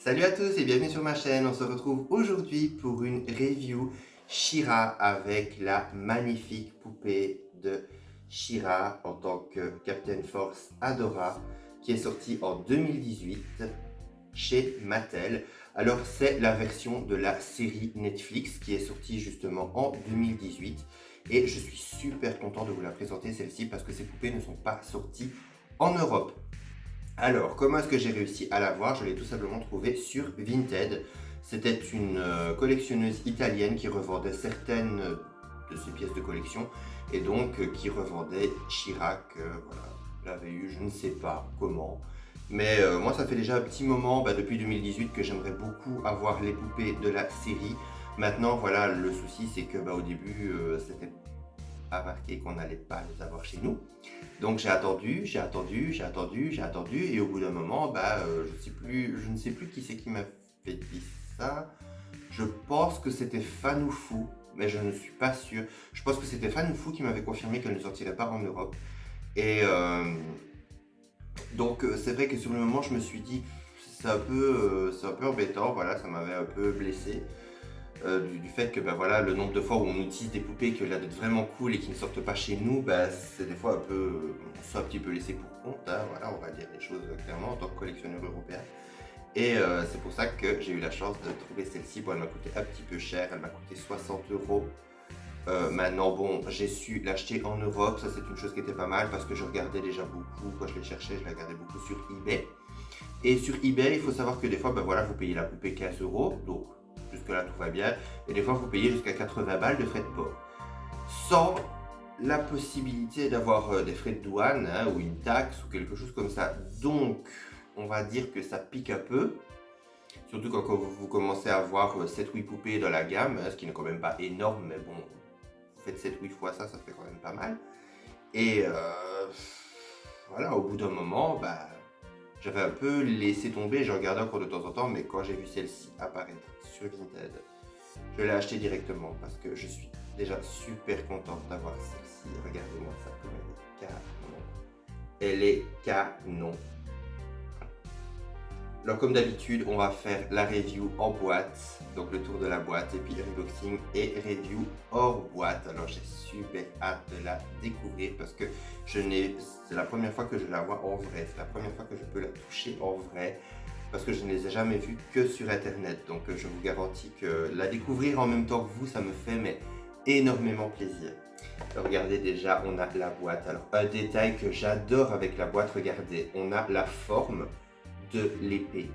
Salut à tous et bienvenue sur ma chaîne. On se retrouve aujourd'hui pour une review She-Ra avec la magnifique poupée de She-Ra en tant que Captain Force Adora qui est sortie en 2018 chez Mattel. Alors c'est la version de la série Netflix qui est sortie justement en 2018 et je suis super content de vous la présenter celle-ci parce que ces poupées ne sont pas sorties en Europe. Alors, comment est-ce que j'ai réussi à l'avoir? Je l'ai tout simplement trouvé sur Vinted. C'était une collectionneuse italienne qui revendait certaines de ses pièces de collection et donc qui revendait Chirac. Voilà, l'avais eu, je ne sais pas comment. Mais moi, ça fait déjà un petit moment, depuis 2018, que j'aimerais beaucoup avoir les poupées de la série. Maintenant, voilà, le souci, c'est que au début, c'était pas marqué qu'on n'allait pas les avoir chez nous. Donc j'ai attendu, et au bout d'un moment, je ne sais plus qui c'est qui m'a fait dire ça. Je pense que c'était Fanoufou, mais je ne suis pas sûr. Je pense que c'était Fanoufou qui m'avait confirmé qu'elle ne sortirait pas en Europe. Et c'est vrai que sur le moment, je me suis dit, c'est un peu embêtant, voilà, ça m'avait un peu blessé. Du fait que voilà, le nombre de fois où on utilise des poupées qui ont l'air d'être vraiment cool et qui ne sortent pas chez nous, c'est des fois un peu, on se fait un petit peu laissé pour compte, hein, voilà, on va dire les choses clairement en tant que collectionneur européen. Et c'est pour ça que j'ai eu la chance de trouver celle-ci. Bon, elle m'a coûté un petit peu cher, elle m'a coûté 60 €. Maintenant, bon, j'ai su l'acheter en Europe, ça c'est une chose qui était pas mal parce que je regardais déjà beaucoup, quand je les cherchais, je les regardais beaucoup sur eBay. Et sur eBay, il faut savoir que des fois, voilà, vous payez la poupée 15 €, donc jusque-là tout va bien. Et des fois, vous payez jusqu'à 80 balles de frais de port. Sans la possibilité d'avoir des frais de douane hein, ou une taxe ou quelque chose comme ça. Donc, on va dire que ça pique un peu. Surtout quand vous commencez à avoir 7-8 poupées dans la gamme, hein, ce qui n'est quand même pas énorme, mais bon, vous faites 7-8 fois ça, ça fait quand même pas mal. Et voilà, au bout d'un moment, j'avais un peu laissé tomber, je regardais encore de temps en temps, mais quand j'ai vu celle-ci apparaître sur Vinted, je l'ai achetée directement parce que je suis déjà super contente d'avoir celle-ci. Regardez-moi ça comme elle est canon. Elle est canon. Alors comme d'habitude, on va faire la review en boîte, donc le tour de la boîte et puis unboxing et review hors boîte. Alors j'ai super hâte de la découvrir parce que c'est la première fois que je la vois en vrai, c'est la première fois que je peux la toucher en vrai parce que je ne les ai jamais vues que sur internet. Donc je vous garantis que la découvrir en même temps que vous, ça me fait énormément plaisir. Regardez déjà, on a la boîte. Alors un détail que j'adore avec la boîte, regardez, on a la forme de l'épée.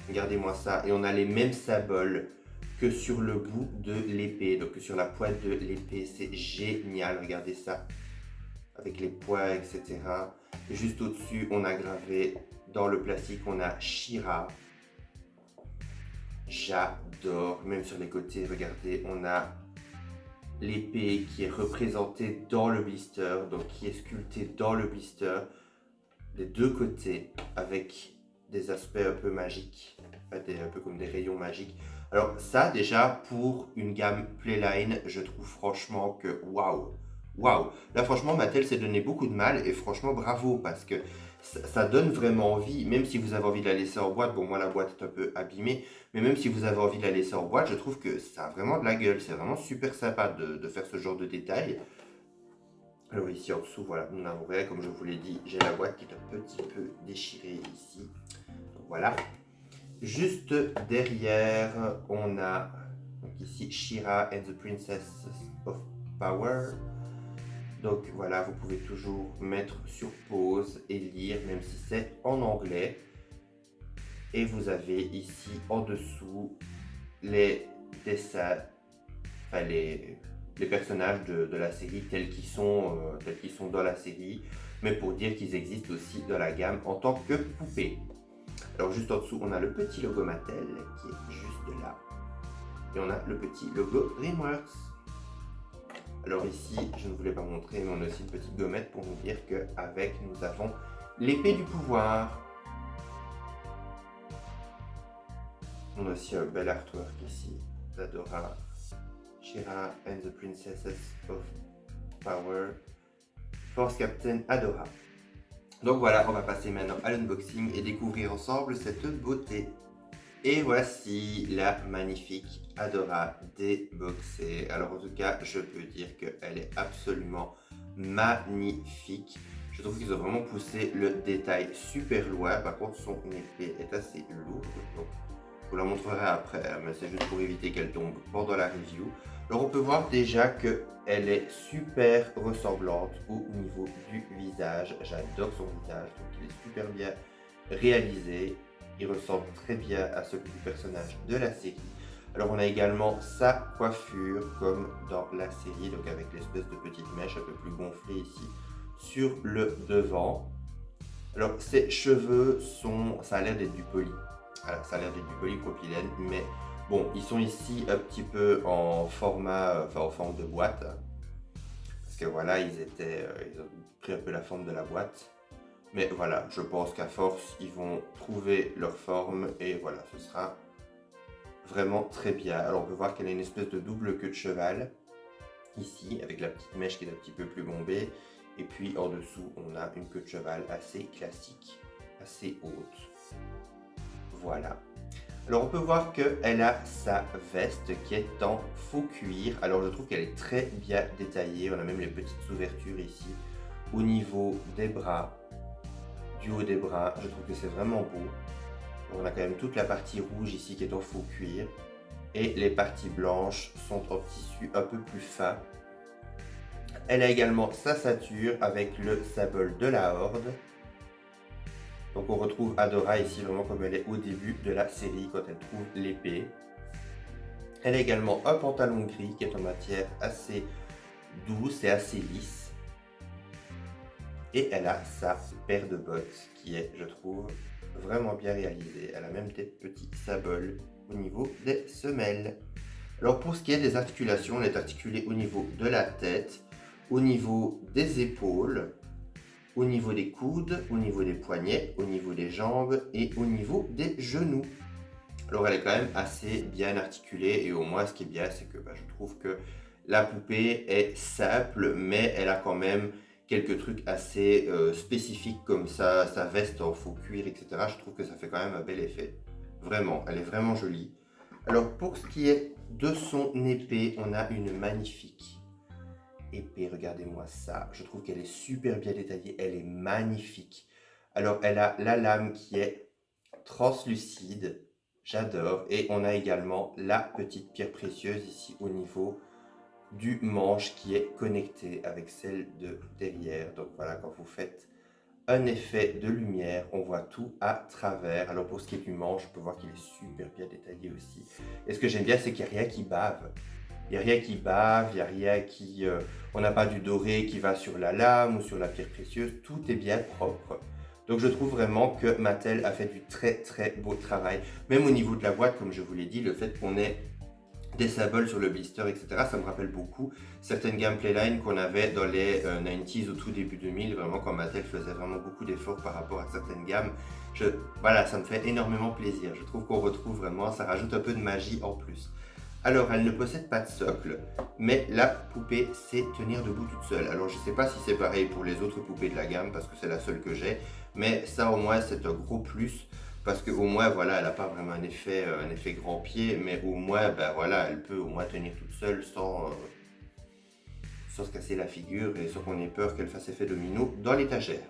Regardez-moi ça. Et on a les mêmes symboles que sur le bout de l'épée, donc sur la pointe de l'épée. C'est génial, regardez ça. Avec les points, etc. Et juste au-dessus, on a gravé dans le plastique, on a She-Ra. J'adore. Même sur les côtés, regardez, on a l'épée qui est représentée dans le blister, donc qui est sculptée dans le blister, des deux côtés, avec des aspects un peu magiques, un peu comme des rayons magiques. Alors ça déjà pour une gamme Playline, je trouve franchement que waouh, waouh. Là franchement Mattel s'est donné beaucoup de mal et franchement bravo parce que ça donne vraiment envie, même si vous avez envie de la laisser en boîte. Bon moi la boîte est un peu abîmée, mais même si vous avez envie de la laisser en boîte, je trouve que ça a vraiment de la gueule, c'est vraiment super sympa de faire ce genre de détails. Alors ici en dessous, voilà, nous avons, comme je vous l'ai dit, j'ai la boîte qui est un petit peu déchirée ici. Donc voilà. Juste derrière, on a donc ici She-Ra and the Princess of Power. Donc voilà, vous pouvez toujours mettre sur pause et lire, même si c'est en anglais. Et vous avez ici en dessous les dessins, enfin les personnages de la série tels qu'ils sont dans la série, mais pour dire qu'ils existent aussi dans la gamme en tant que poupées. Alors juste en dessous, on a le petit logo Mattel qui est juste là. Et on a le petit logo DreamWorks. Alors ici, je ne voulais pas montrer, mais on a aussi une petite gommette pour nous dire qu'avec, nous avons l'épée du pouvoir. On a aussi un bel artwork ici d'Adora. She-Ra and the Princesses of Power. Force Captain Adora. Donc voilà, on va passer maintenant à l'unboxing et découvrir ensemble cette beauté. Et voici la magnifique Adora déboxée. Alors en tout cas, je peux dire qu'elle est absolument magnifique. Je trouve qu'ils ont vraiment poussé le détail super loin. Par contre, son épée est assez lourde. Donc, je vous la montrerai après, mais c'est juste pour éviter qu'elle tombe pendant la review. Alors on peut voir déjà qu'elle est super ressemblante au niveau du visage. J'adore son visage, donc il est super bien réalisé. Il ressemble très bien à celui du personnage de la série. Alors on a également sa coiffure comme dans la série, donc avec l'espèce de petite mèche un peu plus gonflée ici sur le devant. Alors ses cheveux sont, ça a l'air d'être du poly. Alors, ça a l'air d'être du polypropylène, mais bon, ils sont ici un petit peu en format, enfin en forme de boîte. Parce que voilà, ils ont pris un peu la forme de la boîte. Mais voilà, je pense qu'à force, ils vont trouver leur forme et voilà, ce sera vraiment très bien. Alors on peut voir qu'elle a une espèce de double queue de cheval, ici, avec la petite mèche qui est un petit peu plus bombée. Et puis en dessous, on a une queue de cheval assez classique, assez haute. Voilà. Alors on peut voir qu'elle a sa veste qui est en faux cuir. Alors je trouve qu'elle est très bien détaillée. On a même les petites ouvertures ici au niveau des bras. Du haut des bras, je trouve que c'est vraiment beau. On a quand même toute la partie rouge ici qui est en faux cuir et les parties blanches sont en tissu un peu plus fin. Elle a également sa ceinture avec le symbole de la Horde. Donc on retrouve Adora ici vraiment comme elle est au début de la série quand elle trouve l'épée. Elle a également un pantalon gris qui est en matière assez douce et assez lisse. Et elle a sa paire de bottes qui est, je trouve, vraiment bien réalisée. Elle a même des petits symboles au niveau des semelles. Alors pour ce qui est des articulations, elle est articulée au niveau de la tête, au niveau des épaules, au niveau des coudes, au niveau des poignets, au niveau des jambes et au niveau des genoux. Alors elle est quand même assez bien articulée et au moins ce qui est bien c'est que je trouve que la poupée est simple mais elle a quand même quelques trucs assez spécifiques comme ça, sa veste en faux cuir, etc. Je trouve que ça fait quand même un bel effet. Vraiment, elle est vraiment jolie. Alors pour ce qui est de son épée, on a une magnifique épée, regardez-moi ça. Je trouve qu'elle est super bien détaillée, elle est magnifique. Alors elle a la lame qui est translucide, j'adore. Et on a également la petite pierre précieuse ici au niveau du manche qui est connectée avec celle de derrière. Donc voilà, quand vous faites un effet de lumière, on voit tout à travers. Alors pour ce qui est du manche, on peut voir qu'il est super bien détaillé aussi. Et ce que j'aime bien, c'est qu'il n'y a rien qui bave. Il n'y a rien qui bave, il n'y a rien qui... on n'a pas du doré qui va sur la lame ou sur la pierre précieuse. Tout est bien propre. Donc je trouve vraiment que Mattel a fait du très très beau travail. Même au niveau de la boîte, comme je vous l'ai dit, le fait qu'on ait des symboles sur le blister, etc. Ça me rappelle beaucoup certaines gammes Playline qu'on avait dans les 90s au tout début 2000, vraiment quand Mattel faisait vraiment beaucoup d'efforts par rapport à certaines gammes. Voilà, ça me fait énormément plaisir. Je trouve qu'on retrouve vraiment, ça rajoute un peu de magie en plus. Alors, elle ne possède pas de socle, mais la poupée sait tenir debout toute seule. Alors, je ne sais pas si c'est pareil pour les autres poupées de la gamme, parce que c'est la seule que j'ai, mais ça au moins c'est un gros plus, parce qu'au moins, voilà, elle n'a pas vraiment un effet grand pied, mais au moins, voilà, elle peut au moins tenir toute seule sans se casser la figure et sans qu'on ait peur qu'elle fasse effet domino dans l'étagère.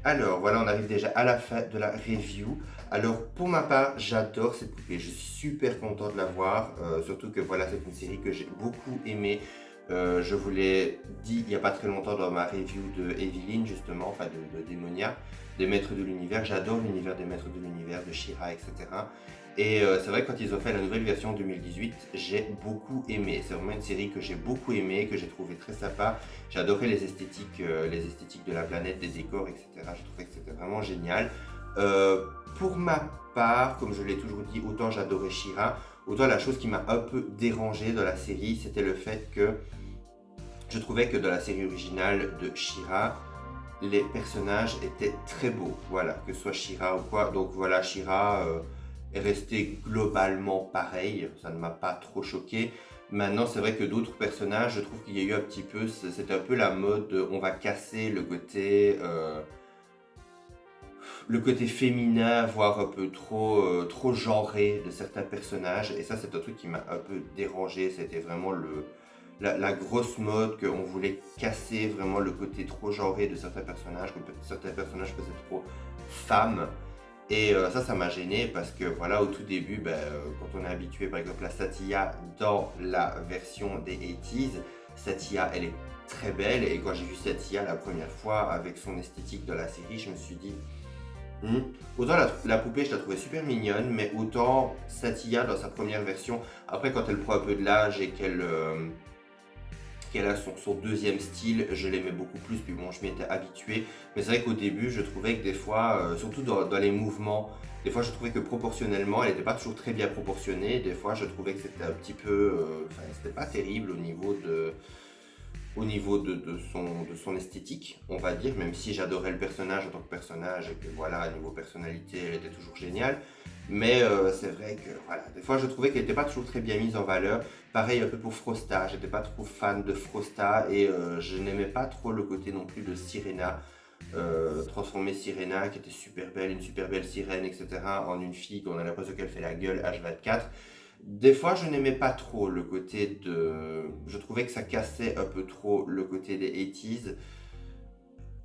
Alors voilà, on arrive déjà à la fin de la review. Alors pour ma part, j'adore cette poupée, je suis super content de la voir, surtout que voilà, c'est une série que j'ai beaucoup aimée. Je vous l'ai dit il n'y a pas très longtemps dans ma review de Evelyne justement, enfin de Démonia, des Maîtres de l'Univers. J'adore l'univers des Maîtres de l'Univers, de She-Ra, etc. Et c'est vrai que quand ils ont fait la nouvelle version 2018, j'ai beaucoup aimé. C'est vraiment une série que j'ai beaucoup aimé, que j'ai trouvé très sympa. J'ai adoré les esthétiques de la planète, des décors, etc. Je trouvais que c'était vraiment génial. Pour ma part, comme je l'ai toujours dit, autant j'adorais She-Ra, autant la chose qui m'a un peu dérangé dans la série, c'était le fait que je trouvais que dans la série originale de She-Ra, les personnages étaient très beaux, voilà, que ce soit She-Ra ou quoi. Donc voilà, She-Ra est restée globalement pareil, ça ne m'a pas trop choqué. Maintenant, c'est vrai que d'autres personnages, je trouve qu'il y a eu un petit peu, c'est un peu la mode, on va casser le côté le côté féminin, voire un peu trop genré de certains personnages. Et ça, c'est un truc qui m'a un peu dérangé. C'était vraiment la grosse mode qu'on voulait casser vraiment le côté trop genré de certains personnages, que certains personnages faisaient trop femmes. Et ça m'a gêné parce que voilà, au tout début, quand on est habitué par exemple à Satya dans la version des 80s, Satya elle est très belle et quand j'ai vu Satya la première fois avec son esthétique de la série, je me suis dit, hmm, autant la poupée je la trouvais super mignonne, mais autant Satya dans sa première version, après quand elle prend un peu de l'âge et qu'elle a son deuxième style, je l'aimais beaucoup plus, puis bon, je m'y étais habitué. Mais c'est vrai qu'au début, je trouvais que des fois, surtout dans les mouvements, des fois je trouvais que proportionnellement, elle n'était pas toujours très bien proportionnée. Des fois, je trouvais que c'était un petit peu, enfin, c'était pas terrible au niveau de son esthétique, on va dire, même si j'adorais le personnage en tant que personnage et que voilà, niveau personnalité, elle était toujours géniale. Mais c'est vrai que voilà, des fois je trouvais qu'elle n'était pas toujours très bien mise en valeur. Pareil un peu pour Frosta, j'étais pas trop fan de Frosta et je n'aimais pas trop le côté non plus de Sirena. Transformer Sirena, qui était super belle, une super belle sirène, etc., en une fille qu'on a l'impression qu'elle fait la gueule H24. Des fois, je n'aimais pas trop le côté de... Je trouvais que ça cassait un peu trop le côté des 80s.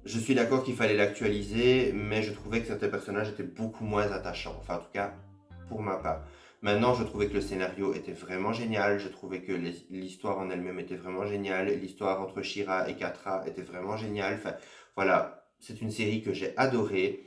Je suis d'accord qu'il fallait l'actualiser, mais je trouvais que certains personnages étaient beaucoup moins attachants. Enfin, en tout cas, pour ma part. Maintenant, je trouvais que le scénario était vraiment génial. Je trouvais que l'histoire en elle-même était vraiment géniale. L'histoire entre Shira et Catra était vraiment géniale. Enfin, voilà, c'est une série que j'ai adorée.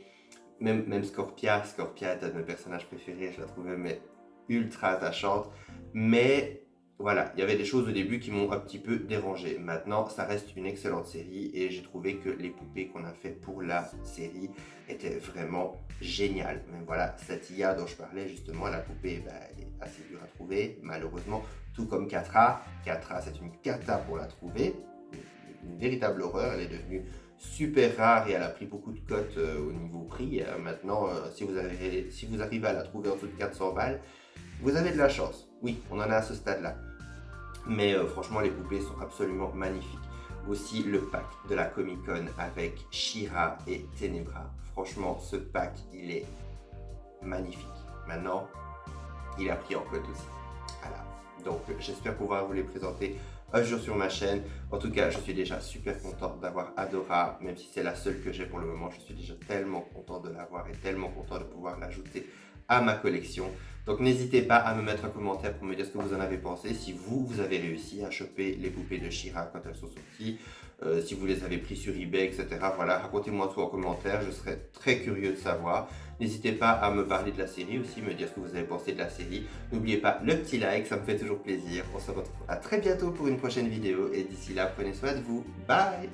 Même Scorpia est un de mes personnages préférés. Je la trouvais mais ultra attachante. Mais voilà, il y avait des choses au début qui m'ont un petit peu dérangé. Maintenant, ça reste une excellente série et j'ai trouvé que les poupées qu'on a fait pour la série étaient vraiment géniales. Mais voilà, Satya dont je parlais justement, la poupée, elle est assez dure à trouver, malheureusement. Tout comme Catra. Catra, c'est une cata pour la trouver. Une véritable horreur. Elle est devenue super rare et elle a pris beaucoup de cotes au niveau prix. Maintenant, si vous arrivez à la trouver en dessous de 400 balles, vous avez de la chance. Oui, on en est à ce stade-là. Mais franchement, les poupées sont absolument magnifiques. Aussi, le pack de la Comic Con avec Shira et Tenebra. Franchement, ce pack, il est magnifique. Maintenant, il a pris en cote aussi. Voilà. Donc, j'espère pouvoir vous les présenter un jour sur ma chaîne. En tout cas, je suis déjà super content d'avoir Adora, même si c'est la seule que j'ai pour le moment. Je suis déjà tellement content de l'avoir et tellement content de pouvoir l'ajouter à ma collection. Donc n'hésitez pas à me mettre un commentaire pour me dire ce que vous en avez pensé, si vous avez réussi à choper les poupées de Shira quand elles sont sorties, si vous les avez pris sur eBay, etc. Voilà, racontez-moi tout en commentaire, je serais très curieux de savoir. N'hésitez pas à me parler de la série aussi, me dire ce que vous avez pensé de la série. N'oubliez pas le petit like, ça me fait toujours plaisir. On se retrouve à très bientôt pour une prochaine vidéo et d'ici là, prenez soin de vous. Bye!